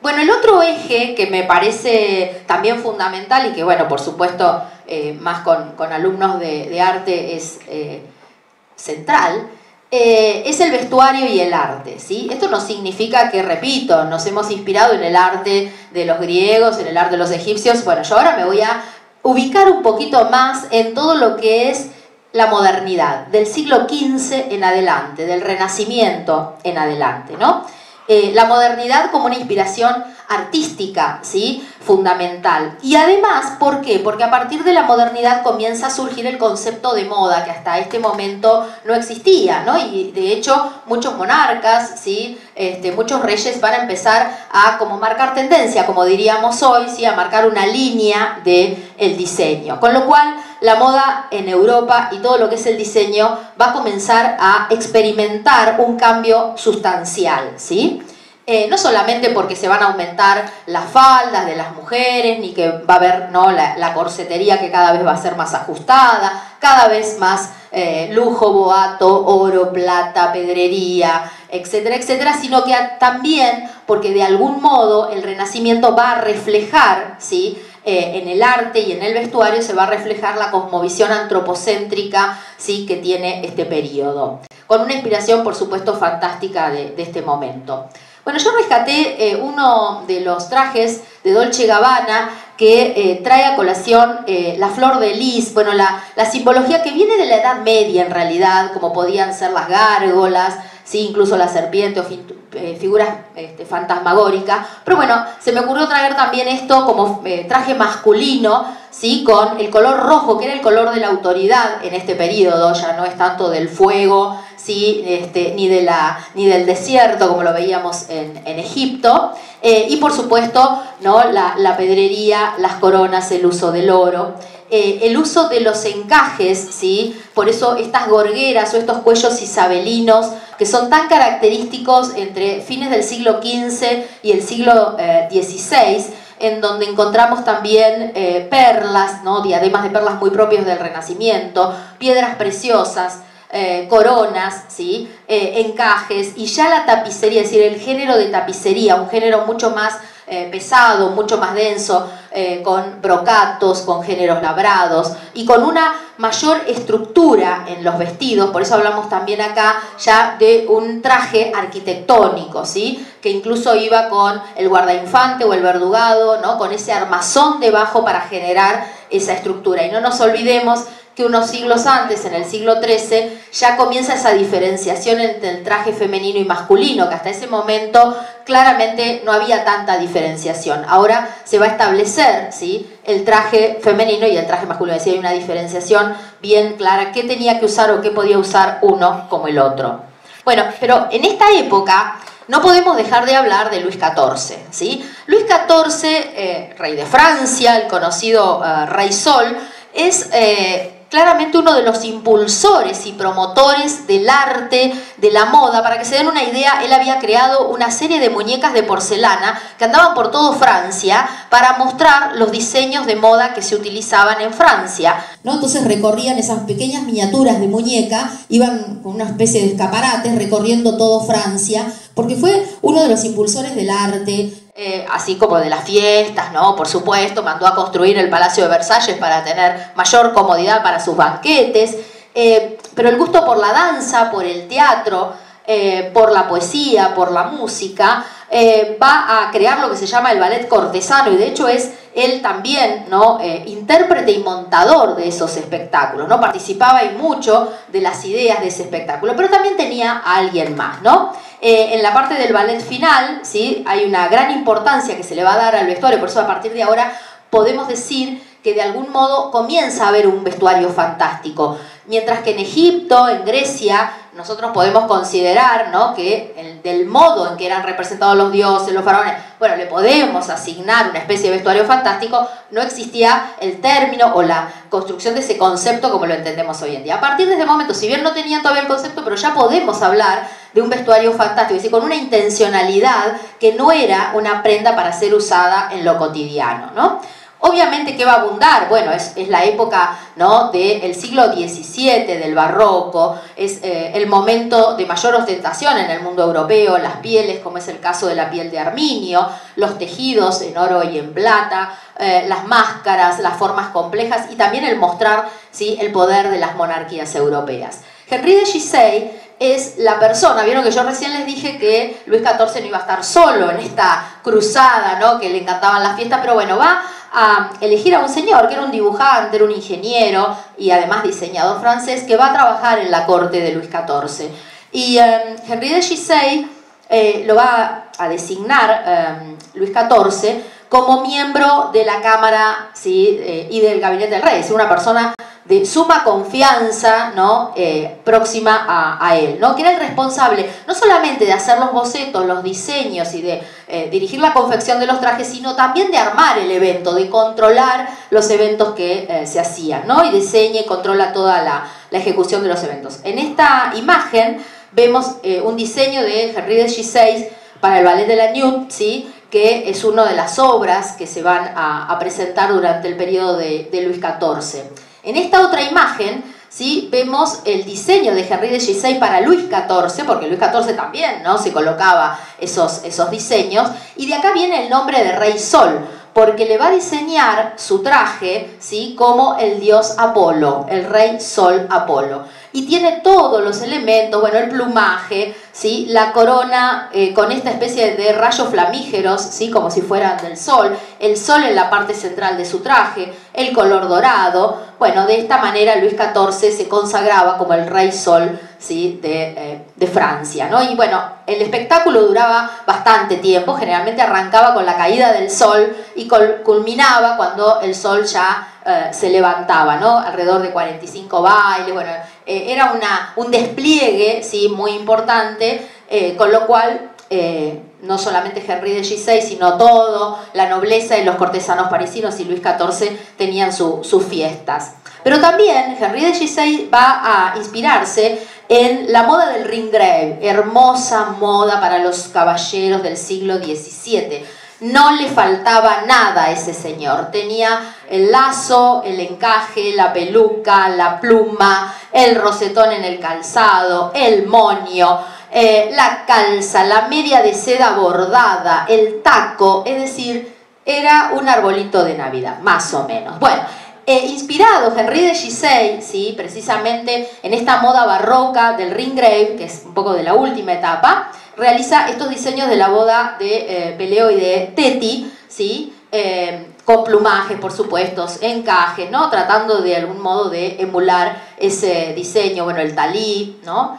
Bueno, el otro eje que me parece también fundamental y que, bueno, por supuesto, más con alumnos de arte es central, es el vestuario y el arte, ¿sí? Esto no significa que, repito, nos hemos inspirado en el arte de los griegos, en el arte de los egipcios. Bueno, yo ahora me voy a ubicar un poquito más en todo lo que es la modernidad, del siglo XV en adelante, del Renacimiento en adelante, ¿no? La modernidad como una inspiración artística, ¿sí? Fundamental. Y además, ¿por qué? Porque a partir de la modernidad comienza a surgir el concepto de moda, que hasta este momento no existía, ¿no? Y de hecho, muchos monarcas, ¿sí? Muchos reyes van a empezar a como marcar tendencia, como diríamos hoy, ¿sí? A marcar una línea del diseño. Con lo cual, la moda en Europa y todo lo que es el diseño va a comenzar a experimentar un cambio sustancial, ¿sí? No solamente porque se van a aumentar las faldas de las mujeres, ni que va a haber, ¿no?, la corsetería que cada vez va a ser más ajustada, cada vez más lujo, boato, oro, plata, pedrería, etcétera, etcétera, sino que también porque de algún modo el Renacimiento va a reflejar, ¿sí?, en el arte y en el vestuario se va a reflejar la cosmovisión antropocéntrica, ¿sí?, que tiene este periodo, con una inspiración, por supuesto, fantástica de este momento. Bueno, yo rescaté uno de los trajes de Dolce & Gabbana que trae a colación la flor de lis, bueno, la simbología que viene de la Edad Media en realidad, como podían ser las gárgolas, ¿sí?, incluso la serpiente o figuras fantasmagóricas. Pero bueno, se me ocurrió traer también esto como traje masculino, ¿sí?, con el color rojo, que era el color de la autoridad en este periodo, ya no es tanto del fuego, ¿sí?, ni del desierto como lo veíamos en Egipto, y por supuesto, ¿no?, la pedrería, las coronas, el uso del oro, el uso de los encajes, ¿sí?, por eso estas gorgueras o estos cuellos isabelinos que son tan característicos entre fines del siglo XV y el siglo XVI, en donde encontramos también perlas, ¿no?, diademas de perlas muy propios del Renacimiento, piedras preciosas, coronas, ¿sí?, encajes, y ya la tapicería, es decir, el género de tapicería, un género mucho más pesado, mucho más denso, con brocatos, con géneros labrados y con una mayor estructura en los vestidos. Por eso hablamos también acá ya de un traje arquitectónico, ¿sí?, que incluso iba con el guardainfante o el verdugado, ¿no?, con ese armazón debajo para generar esa estructura. Y no nos olvidemos que unos siglos antes, en el siglo XIII, ya comienza esa diferenciación entre el traje femenino y masculino, que hasta ese momento claramente no había tanta diferenciación. Ahora se va a establecer, ¿sí?, el traje femenino y el traje masculino, es decir, hay una diferenciación bien clara, qué tenía que usar o qué podía usar uno como el otro. Bueno, pero en esta época no podemos dejar de hablar de Luis XIV, ¿sí? Luis XIV, rey de Francia, el conocido Rey Sol, es claramente uno de los impulsores y promotores del arte, de la moda. Para que se den una idea, él había creado una serie de muñecas de porcelana que andaban por todo Francia para mostrar los diseños de moda que se utilizaban en Francia, ¿no? Entonces recorrían esas pequeñas miniaturas de muñeca, iban con una especie de escaparates recorriendo todo Francia, porque fue uno de los impulsores del arte, así como de las fiestas, ¿no? Por supuesto, mandó a construir el Palacio de Versalles para tener mayor comodidad para sus banquetes, pero el gusto por la danza, por el teatro, por la poesía, por la música, va a crear lo que se llama el ballet cortesano, y de hecho es él también, ¿no?, intérprete y montador de esos espectáculos, ¿no? Participaba y mucho de las ideas de ese espectáculo, pero también tenía a alguien más, ¿no? En la parte del ballet final, ¿sí?, hay una gran importancia que se le va a dar al vestuario, por eso a partir de ahora podemos decir que de algún modo comienza a haber un vestuario fantástico. Mientras que en Egipto, en Grecia, nosotros podemos considerar, ¿no?, que del modo en que eran representados los dioses, los faraones, bueno, le podemos asignar una especie de vestuario fantástico, no existía el término o la construcción de ese concepto como lo entendemos hoy en día. A partir de ese momento, si bien no tenían todavía el concepto, pero ya podemos hablar de un vestuario fantástico, es decir, con una intencionalidad que no era una prenda para ser usada en lo cotidiano, ¿no? Obviamente, ¿qué va a abundar? Bueno, es la época, ¿no?, del siglo XVII, del barroco, es el momento de mayor ostentación en el mundo europeo, las pieles, como es el caso de la piel de arminio, los tejidos en oro y en plata, las máscaras, las formas complejas y también el mostrar, ¿sí?, el poder de las monarquías europeas. Henry de Gizeh es la persona, vieron que yo recién les dije que Luis XIV no iba a estar solo en esta cruzada, ¿no?, que le encantaban las fiestas, pero bueno, va a elegir a un señor que era un dibujante, era un ingeniero y además diseñador francés que va a trabajar en la corte de Luis XIV. Y Henry de Gizeh lo va a designar Luis XIV como miembro de la Cámara, ¿sí?, y del gabinete del rey, es una persona de suma confianza, ¿no?, próxima a él, ¿no?, que era el responsable no solamente de hacer los bocetos, los diseños y de dirigir la confección de los trajes, sino también de armar el evento, de controlar los eventos que se hacían, ¿no?, y diseña y controla toda la ejecución de los eventos. En esta imagen vemos un diseño de Henry de Gizeh para el ballet de la Nuit, ¿sí?, que es una de las obras que se van a presentar durante el periodo de Luis XIV. En esta otra imagen, ¿sí?, vemos el diseño de Henry de Gizeh para Luis XIV, porque Luis XIV también, ¿no?, se colocaba esos diseños, y de acá viene el nombre de Rey Sol, porque le va a diseñar su traje, ¿sí?, como el dios Apolo, el Rey Sol Apolo. Y tiene todos los elementos, bueno, el plumaje, ¿sí?, la corona con esta especie de rayos flamígeros, ¿sí?, como si fueran del sol, el sol en la parte central de su traje, el color dorado. Bueno, de esta manera Luis XIV se consagraba como el Rey Sol, ¿sí?, de Francia, ¿no? Y bueno, el espectáculo duraba bastante tiempo, generalmente arrancaba con la caída del sol y culminaba cuando el sol ya se levantaba, ¿no?, alrededor de 45 bailes. Bueno, era un despliegue, ¿sí?, muy importante, con lo cual no solamente Henry de Gizeh, sino todo, la nobleza y los cortesanos parisinos y Luis XIV tenían sus fiestas. Pero también Henry de Gizeh va a inspirarse en la moda del ringgrave, hermosa moda para los caballeros del siglo XVII. No le faltaba nada a ese señor, tenía el lazo, el encaje, la peluca, la pluma, el rosetón en el calzado, el moño, la calza, la media de seda bordada, el taco, es decir, era un arbolito de Navidad, más o menos. Bueno, inspirado Henry de Gizeh, ¿sí?, precisamente en esta moda barroca del ringgrave, que es un poco de la última etapa, realiza estos diseños de la boda de Peleo y de Teti, ¿sí?, con plumajes, por supuesto, encajes, ¿no?, tratando de algún modo de emular ese diseño, bueno, el talí, ¿no?,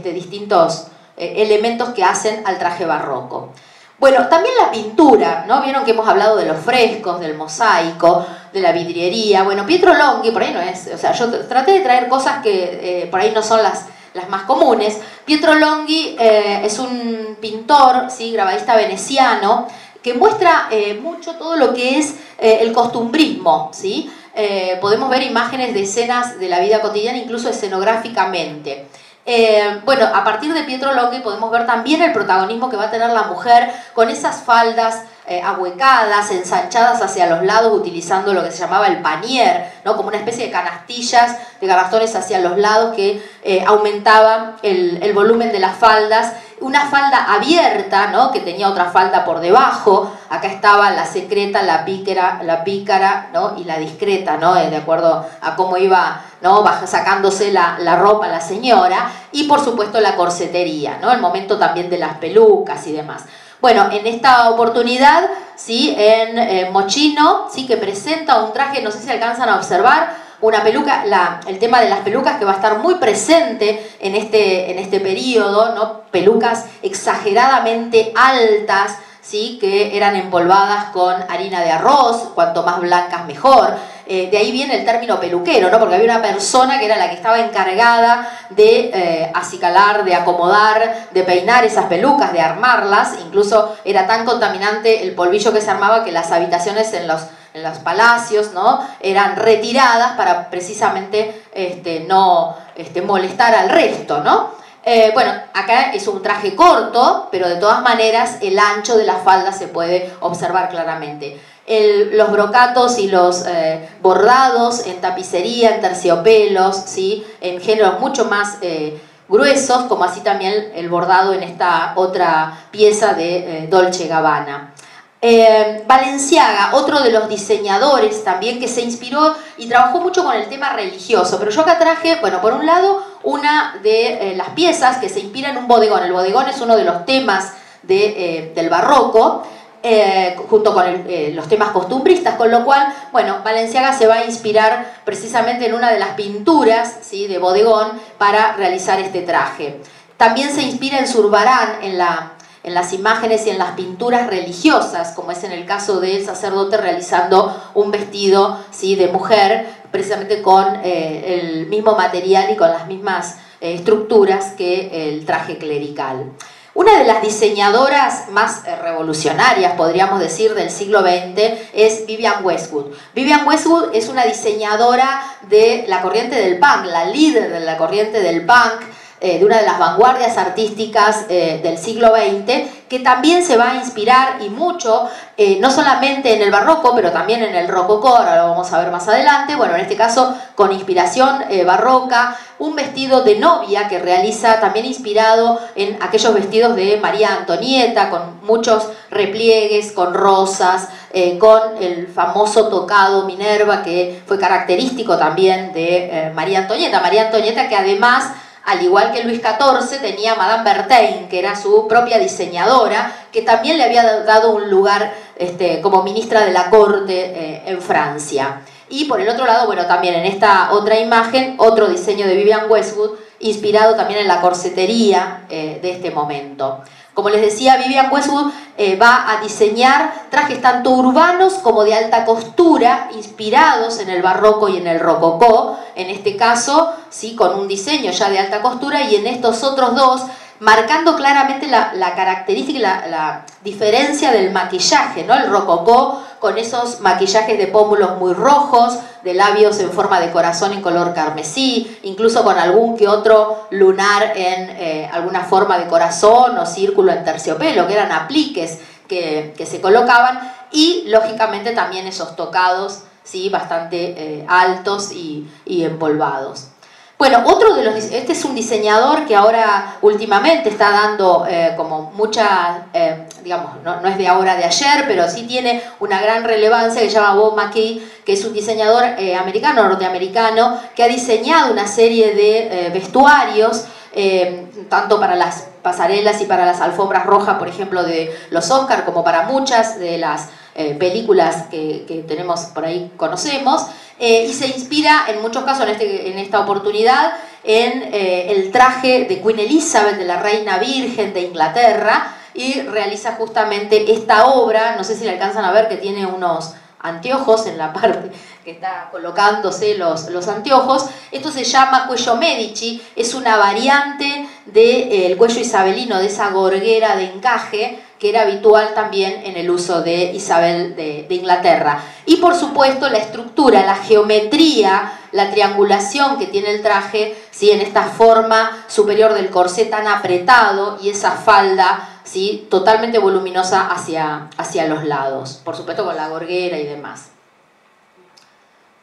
distintos elementos que hacen al traje barroco. Bueno, también la pintura, ¿no? Vieron que hemos hablado de los frescos, del mosaico, de la vidriería. Bueno, Pietro Longhi, por ahí no es, o sea, yo traté de traer cosas que por ahí no son las más comunes. Pietro Longhi es un pintor, ¿sí?, grabadista veneciano, que muestra mucho todo lo que es el costumbrismo, ¿sí? Podemos ver imágenes de escenas de la vida cotidiana, incluso escenográficamente. Bueno, a partir de Pietro Longhi podemos ver también el protagonismo que va a tener la mujer con esas faldas ahuecadas, ensanchadas hacia los lados, utilizando lo que se llamaba el panier, ¿no?, como una especie de canastillas de garastones hacia los lados que aumentaban el volumen de las faldas. Una falda abierta, ¿no?, que tenía otra falda por debajo. Acá estaba la secreta, la pícara, ¿no?, y la discreta, ¿no?, de acuerdo a cómo iba, ¿no?, sacándose la ropa la señora. Y por supuesto la corsetería, ¿no?, el momento también de las pelucas y demás. Bueno, en esta oportunidad, ¿sí?, en Moschino, ¿sí?, que presenta un traje, no sé si alcanzan a observar, una peluca, el tema de las pelucas que va a estar muy presente en este periodo, ¿no?, pelucas exageradamente altas, ¿sí?, que eran empolvadas con harina de arroz, cuanto más blancas mejor. De ahí viene el término peluquero, ¿no?, porque había una persona que era la que estaba encargada de acicalar, de acomodar, de peinar esas pelucas, de armarlas. Incluso era tan contaminante el polvillo que se armaba que las habitaciones en los palacios, ¿no?, eran retiradas para precisamente no molestar al resto, ¿no? Bueno, acá es un traje corto, pero de todas maneras el ancho de la falda se puede observar claramente. los brocatos y los bordados en tapicería, en terciopelos, ¿sí? En géneros mucho más gruesos, como así también el bordado en esta otra pieza de Dolce & Gabbana. Balenciaga, otro de los diseñadores también que se inspiró y trabajó mucho con el tema religioso, pero yo acá traje, bueno, por un lado, una de las piezas que se inspira en un bodegón. El bodegón es uno de los temas del barroco, junto con los temas costumbristas, con lo cual, bueno, Balenciaga se va a inspirar precisamente en una de las pinturas, ¿sí?, de bodegón para realizar este traje. También se inspira en Zurbarán, en las imágenes y en las pinturas religiosas, como es en el caso del sacerdote realizando un vestido, ¿sí?, de mujer, precisamente con el mismo material y con las mismas estructuras que el traje clerical. Una de las diseñadoras más revolucionarias, podríamos decir, del siglo XX es Vivienne Westwood. Vivienne Westwood es una diseñadora de la corriente del punk, la líder de la corriente del punk, de una de las vanguardias artísticas del siglo XX, que también se va a inspirar y mucho, no solamente en el barroco, pero también en el rococó, ahora lo vamos a ver más adelante, bueno, en este caso con inspiración barroca, un vestido de novia que realiza también inspirado en aquellos vestidos de María Antonieta, con muchos repliegues, con rosas, con el famoso tocado Minerva, que fue característico también de María Antonieta. María Antonieta, que además, al igual que Luis XIV, tenía Madame Bertin, que era su propia diseñadora, que también le había dado un lugar como ministra de la corte en Francia. Y por el otro lado, bueno, también en esta otra imagen, otro diseño de Vivienne Westwood, inspirado también en la corsetería de este momento. Como les decía, Vivienne Westwood va a diseñar trajes tanto urbanos como de alta costura, inspirados en el barroco y en el rococó, en este caso, sí, con un diseño ya de alta costura, y en estos otros dos, marcando claramente la característica y la diferencia del maquillaje, ¿no? El rococó con esos maquillajes de pómulos muy rojos, de labios en forma de corazón en color carmesí, incluso con algún que otro lunar en alguna forma de corazón o círculo en terciopelo, que eran apliques que se colocaban, y lógicamente también esos tocados, ¿sí?, bastante altos y empolvados. Bueno, este es un diseñador que ahora últimamente está dando como mucha, digamos, no es de ahora, de ayer, pero sí tiene una gran relevancia, que se llama Bob McKee, que es un diseñador norteamericano, que ha diseñado una serie de vestuarios, tanto para las pasarelas y para las alfombras rojas, por ejemplo, de los Oscar, como para muchas de las películas que tenemos por ahí, conocemos, y se inspira en muchos casos, en esta oportunidad, en el traje de Queen Elizabeth, de la reina virgen de Inglaterra, y realiza justamente esta obra. No sé si le alcanzan a ver que tiene unos anteojos en la parte que está colocándose los anteojos. Esto se llama cuello Medici, es una variante del cuello isabelino, de esa gorguera de encaje que era habitual también en el uso de Isabel de Inglaterra. Y por supuesto la estructura, la geometría, la triangulación que tiene el traje, ¿sí?, en esta forma superior del corsé tan apretado y esa falda, ¿sí?, totalmente voluminosa hacia los lados, por supuesto con la gorguera y demás.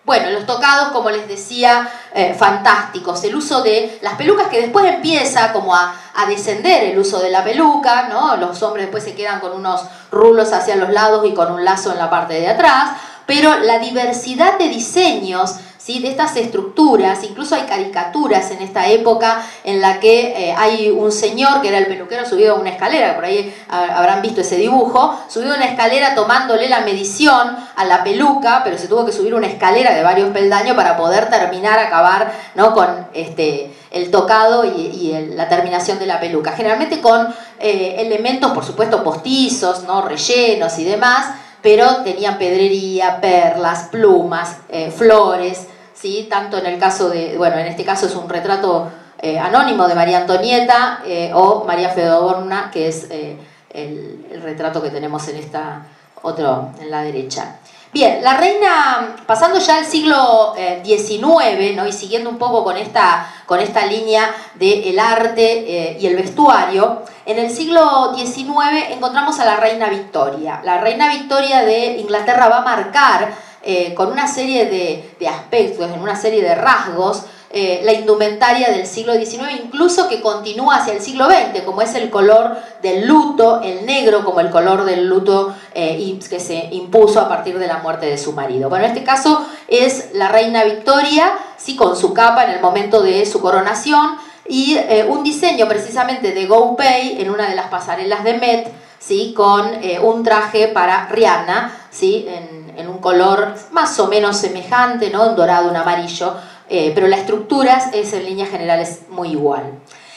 Bueno, los tocados, como les decía, fantásticos. El uso de las pelucas, que después empieza como a descender el uso de la peluca, ¿no? Los hombres después se quedan con unos rulos hacia los lados y con un lazo en la parte de atrás, pero la diversidad de diseños, ¿sí?, de estas estructuras, incluso hay caricaturas en esta época en la que hay un señor que era el peluquero subido a una escalera, por ahí habrán visto ese dibujo, subido a una escalera tomándole la medición a la peluca, pero se tuvo que subir una escalera de varios peldaños para poder terminar, acabar, ¿no?, con el tocado y la terminación de la peluca, generalmente con elementos, por supuesto, postizos, ¿no?, rellenos y demás, pero tenían pedrería, perlas, plumas, flores, ¿sí? Tanto en el caso de, bueno, en este caso es un retrato anónimo de María Antonieta o María Fedorna, que es el retrato que tenemos en esta en la derecha. Bien, la reina, pasando ya al siglo XIX, ¿no? Y siguiendo un poco con esta línea del arte y el vestuario, en el siglo XIX encontramos a la reina Victoria. La reina Victoria de Inglaterra va a marcar con una serie de aspectos, en una serie de rasgos, la indumentaria del siglo XIX, incluso que continúa hacia el siglo XX, como es el color del luto, el negro como el color del luto que se impuso a partir de la muerte de su marido. Bueno, en este caso es la reina Victoria, sí, con su capa en el momento de su coronación, y un diseño precisamente de Goupil en una de las pasarelas de Met, ¿sí? Con un traje para Rihanna, ¿sí? en un color más o menos semejante, ¿no? Un dorado, un amarillo, pero la estructura es en líneas generales muy igual.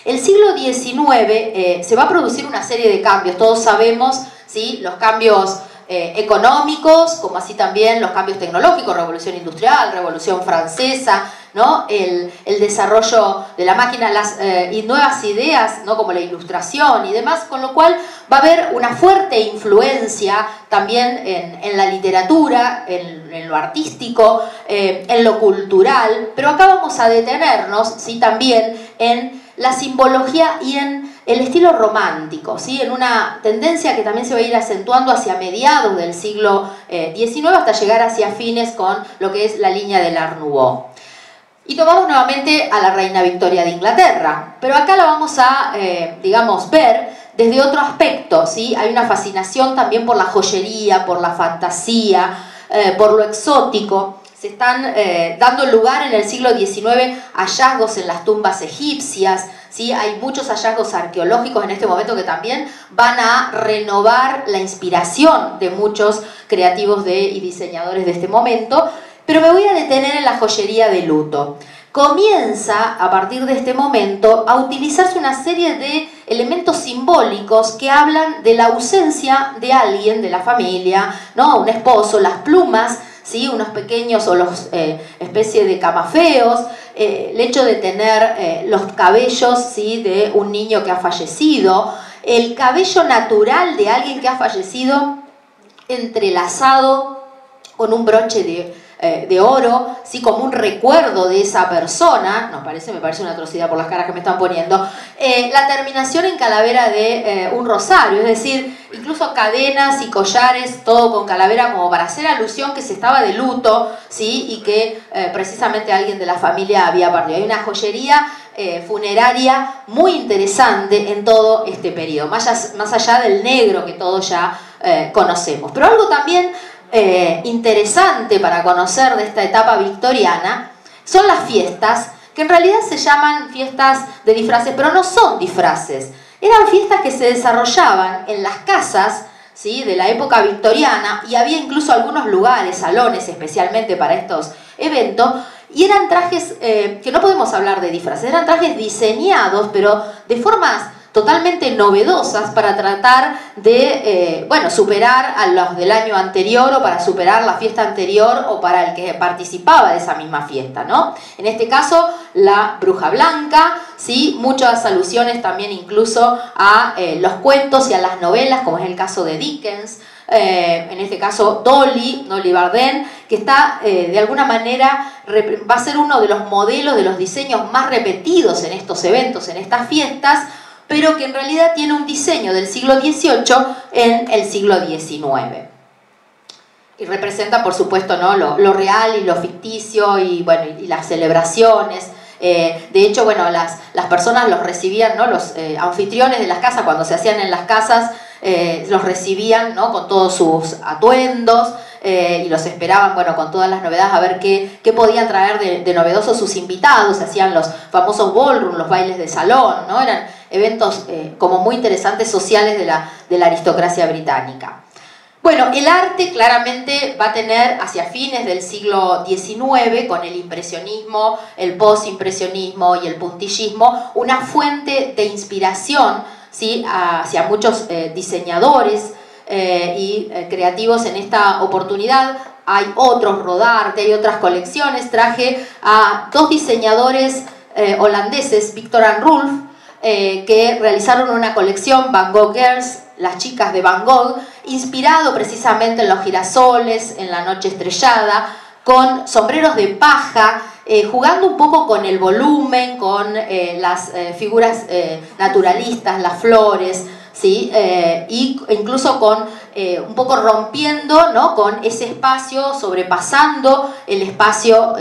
El siglo XIX se va a producir una serie de cambios, todos sabemos, ¿sí? Los cambios económicos, como así también los cambios tecnológicos, revolución industrial, revolución francesa, ¿no? El desarrollo de la máquina y nuevas ideas, ¿no? Como la ilustración y demás, con lo cual va a haber una fuerte influencia también en la literatura, en lo artístico, en lo cultural, pero acá vamos a detenernos, ¿sí? También en la simbología y en el estilo romántico, ¿sí? En una tendencia que también se va a ir acentuando hacia mediados del siglo XIX hasta llegar hacia fines con lo que es la línea del Art Nouveau. Y tomamos nuevamente a la reina Victoria de Inglaterra, pero acá la vamos a, digamos, ver desde otro aspecto, ¿sí? Hay una fascinación también por la joyería, por la fantasía, por lo exótico. Se están dando lugar en el siglo XIX hallazgos en las tumbas egipcias, ¿sí? Hay muchos hallazgos arqueológicos en este momento que también van a renovar la inspiración de muchos creativos y diseñadores de este momento. Pero me voy a detener en la joyería de luto. Comienza, a partir de este momento, a utilizarse una serie de elementos simbólicos que hablan de la ausencia de alguien de la familia, ¿no? Un esposo, las plumas, ¿sí? Unos pequeños o los especie de camafeos, el hecho de tener los cabellos, ¿sí? De un niño que ha fallecido, el cabello natural de alguien que ha fallecido entrelazado con un broche de oro, ¿sí? Como un recuerdo de esa persona. Me parece una atrocidad por las caras que me están poniendo. La terminación en calavera de un rosario, es decir, incluso cadenas y collares, todo con calavera, como para hacer alusión que se estaba de luto, ¿sí? Y que precisamente alguien de la familia había partido. Hay una joyería funeraria muy interesante en todo este periodo, más allá del negro que todos ya conocemos. Pero algo también interesante para conocer de esta etapa victoriana son las fiestas, que en realidad se llaman fiestas de disfraces, pero no son disfraces. Eran fiestas que se desarrollaban en las casas, ¿sí? De la época victoriana, y había incluso algunos lugares, salones especialmente para estos eventos, y eran trajes que no podemos hablar de disfraces, eran trajes diseñados, pero de formas totalmente novedosas para tratar de, bueno, superar a los del año anterior o para superar la fiesta anterior o para el que participaba de esa misma fiesta, ¿no? En este caso, la Bruja Blanca, ¿sí? Muchas alusiones también incluso a los cuentos y a las novelas, como es el caso de Dickens, en este caso Dolly Varden, que está de alguna manera, va a ser uno de los modelos de los diseños más repetidos en estos eventos, en estas fiestas, pero que en realidad tiene un diseño del siglo XVIII en el siglo XIX. Y representa, por supuesto, ¿no? lo real y lo ficticio y, bueno, y las celebraciones. De hecho, bueno, las personas los recibían, ¿no? Los anfitriones de las casas, cuando se hacían en las casas, los recibían, ¿no? Con todos sus atuendos y los esperaban, bueno, con todas las novedades, a ver qué podían traer de novedoso sus invitados. Se hacían los famosos ballroom, los bailes de salón, ¿no? Eran eventos como muy interesantes sociales de la aristocracia británica. Bueno, el arte claramente va a tener hacia fines del siglo XIX, con el impresionismo, el postimpresionismo y el puntillismo, una fuente de inspiración, ¿sí? Hacia muchos diseñadores y creativos en esta oportunidad. Hay otros, Rodarte, hay otras colecciones. Traje a dos diseñadores holandeses, Victor and Rolf, que realizaron una colección, Van Gogh Girls, las chicas de Van Gogh, inspirado precisamente en los girasoles, en la noche estrellada, con sombreros de paja, jugando un poco con el volumen, con las figuras naturalistas, las flores, ¿sí? Y incluso con un poco rompiendo, ¿no?, con ese espacio, sobrepasando el espacio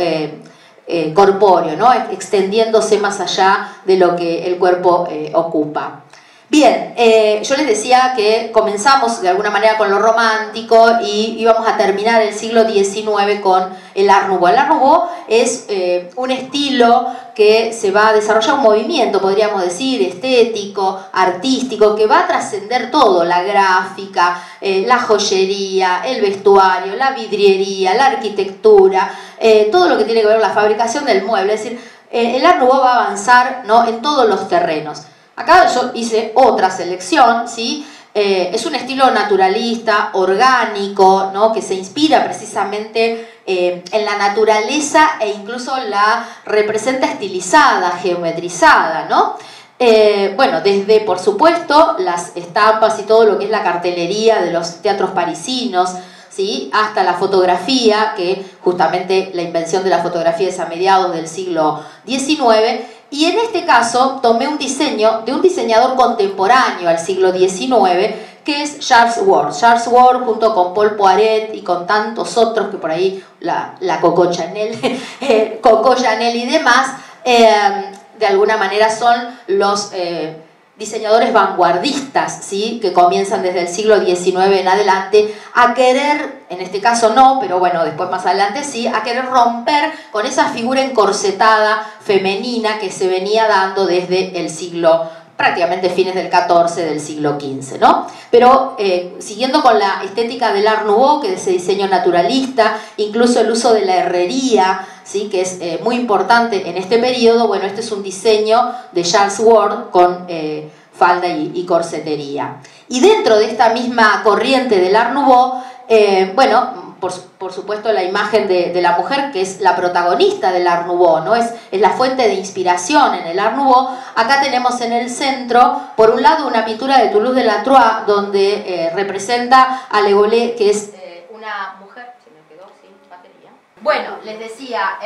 corpóreo, ¿no?, extendiéndose más allá de lo que el cuerpo ocupa. Bien, yo les decía que comenzamos de alguna manera con lo romántico y íbamos a terminar el siglo XIX con el Art Nouveau. El Art Nouveau es un estilo que se va a desarrollar, un movimiento, podríamos decir, estético, artístico, que va a trascender todo: la gráfica, la joyería, el vestuario, la vidriería, la arquitectura, todo lo que tiene que ver con la fabricación del mueble. Es decir, el Art Nouveau va a avanzar, ¿no?, en todos los terrenos. Acá yo hice otra selección, ¿sí? Es un estilo naturalista, orgánico, ¿no?, que se inspira precisamente en la naturaleza e incluso la representa estilizada, geometrizada, ¿no? Bueno, desde, por supuesto, las estampas y todo lo que es la cartelería de los teatros parisinos, ¿sí?, hasta la fotografía, que justamente la invención de la fotografía es a mediados del siglo XIX. Y en este caso tomé un diseño de un diseñador contemporáneo al siglo XIX, que es Charles Ward. Charles Ward, junto con Paul Poiret y con tantos otros, que por ahí la Coco Chanel, Coco Chanel y demás, de alguna manera son los diseñadores vanguardistas, ¿sí?, que comienzan desde el siglo XIX en adelante a querer, en este caso no, pero bueno, después más adelante sí, a querer romper con esa figura encorsetada femenina que se venía dando desde el siglo, prácticamente fines del XIV, del siglo XV, ¿no? Pero siguiendo con la estética del Art Nouveau, que es ese diseño naturalista, incluso el uso de la herrería, ¿sí?, que es muy importante en este periodo. Bueno, este es un diseño de Charles Ward con falda y corsetería. Y dentro de esta misma corriente del Art Nouveau, bueno, por supuesto la imagen de la mujer, que es la protagonista del Art Nouveau, ¿no? Es la fuente de inspiración en el Art Nouveau. Acá tenemos en el centro, por un lado, una pintura de Toulouse-Lautrec, donde representa a Le Gollet, que es una mujer. Se me quedó sin batería. Bueno, les decía,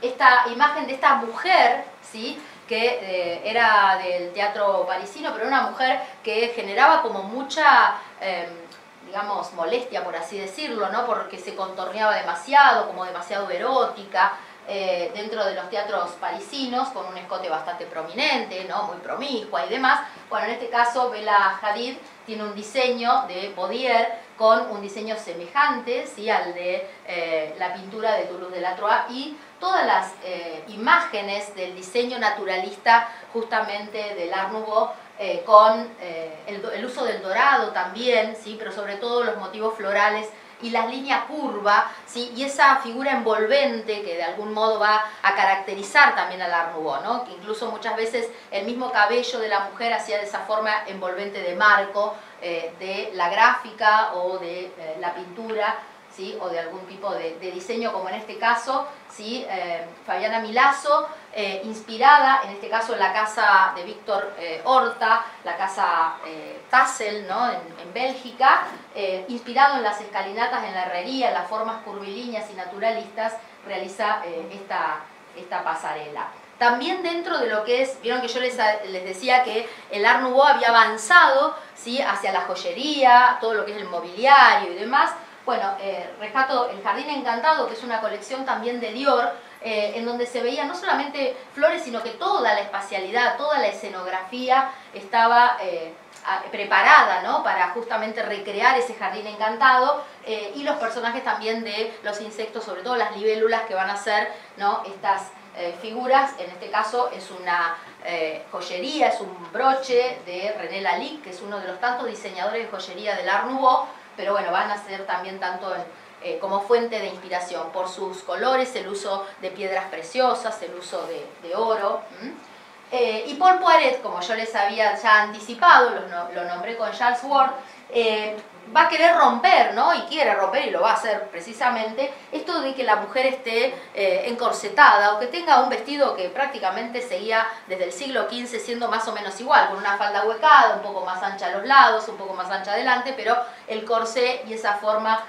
esta imagen de esta mujer, ¿sí?, que era del teatro parisino, pero una mujer que generaba como mucha digamos, molestia, por así decirlo, ¿no?, porque se contorneaba demasiado, como demasiado erótica, dentro de los teatros parisinos, con un escote bastante prominente, ¿no?, muy promiscua y demás. Bueno, en este caso Bella Hadid tiene un diseño de Bodier con un diseño semejante, ¿sí?, al de la pintura de Toulouse-Lautrec, y todas las imágenes del diseño naturalista justamente del Art Nouveau, con el uso del dorado también, ¿sí?, pero sobre todo los motivos florales y la línea curva, ¿sí?, y esa figura envolvente que de algún modo va a caracterizar también al Art Nouveau, ¿no?, que incluso muchas veces el mismo cabello de la mujer hacía de esa forma envolvente de marco de la gráfica o de la pintura, ¿sí?, o de algún tipo de diseño, como en este caso, ¿sí?, Fabiana Milazzo, inspirada en este caso en la casa de Víctor Horta, la casa Tassel, ¿no?, en Bélgica, inspirado en las escalinatas, en la herrería, en las formas curvilíneas y naturalistas, realiza esta pasarela. También dentro de lo que es, vieron que yo les decía que el Art Nouveau había avanzado, ¿sí?, hacia la joyería, todo lo que es el mobiliario y demás. Bueno, rescato el Jardín Encantado, que es una colección también de Dior, en donde se veía no solamente flores, sino que toda la espacialidad, toda la escenografía estaba preparada, ¿no?, para justamente recrear ese Jardín Encantado, y los personajes también de los insectos, sobre todo las libélulas, que van a ser, ¿no?, estas figuras. En este caso es una joyería, es un broche de René Lalique, que es uno de los tantos diseñadores de joyería del Art Nouveau, pero bueno, van a ser también tanto como fuente de inspiración por sus colores, el uso de piedras preciosas, el uso de oro. Y Paul Poiret, como yo les había ya anticipado, lo nombré con Charles Ward, va a querer romper, ¿no? Y quiere romper, y lo va a hacer precisamente, esto de que la mujer esté encorsetada o que tenga un vestido que prácticamente seguía desde el siglo XV siendo más o menos igual, con una falda huecada, un poco más ancha a los lados, un poco más ancha adelante, pero el corsé y esa forma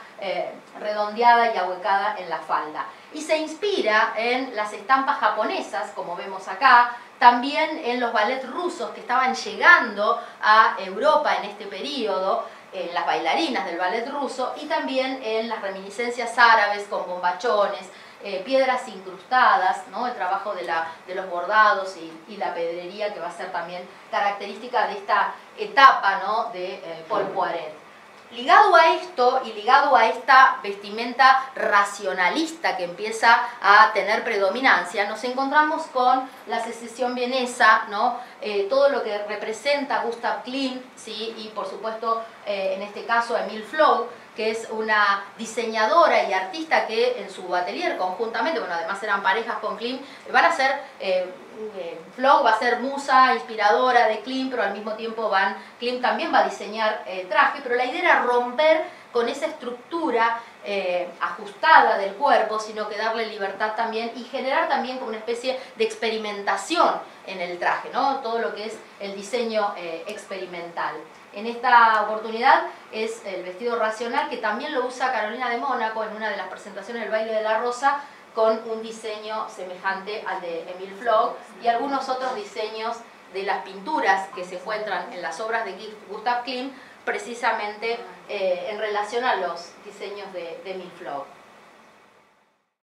redondeada y ahuecada en la falda. Y se inspira en las estampas japonesas, como vemos acá, también en los ballets rusos que estaban llegando a Europa en este periodo, en las bailarinas del ballet ruso, y también en las reminiscencias árabes con bombachones, piedras incrustadas, ¿no? El trabajo de los bordados y la pedrería, que va a ser también característica de esta etapa, ¿no? De Paul Poiret. Ligado a esto y ligado a esta vestimenta racionalista que empieza a tener predominancia, nos encontramos con la Secesión vienesa, ¿no? Todo lo que representa Gustav Klimt, ¿sí? Y por supuesto en este caso Emil Flow, que es una diseñadora y artista que en su atelier conjuntamente, bueno, además eran parejas con Klimt, van a ser, Flow va a ser musa inspiradora de Klimt, pero al mismo tiempo Klimt también va a diseñar traje, pero la idea era romper con esa estructura ajustada del cuerpo, sino que darle libertad también y generar también como una especie de experimentación en el traje, ¿no? Todo lo que es el diseño experimental. En esta oportunidad es el vestido racional, que también lo usa Carolina de Mónaco en una de las presentaciones del Baile de la Rosa, con un diseño semejante al de Emil Flow y algunos otros diseños de las pinturas que se encuentran en las obras de Gustav Klimt, precisamente en relación a los diseños de Emil Flow.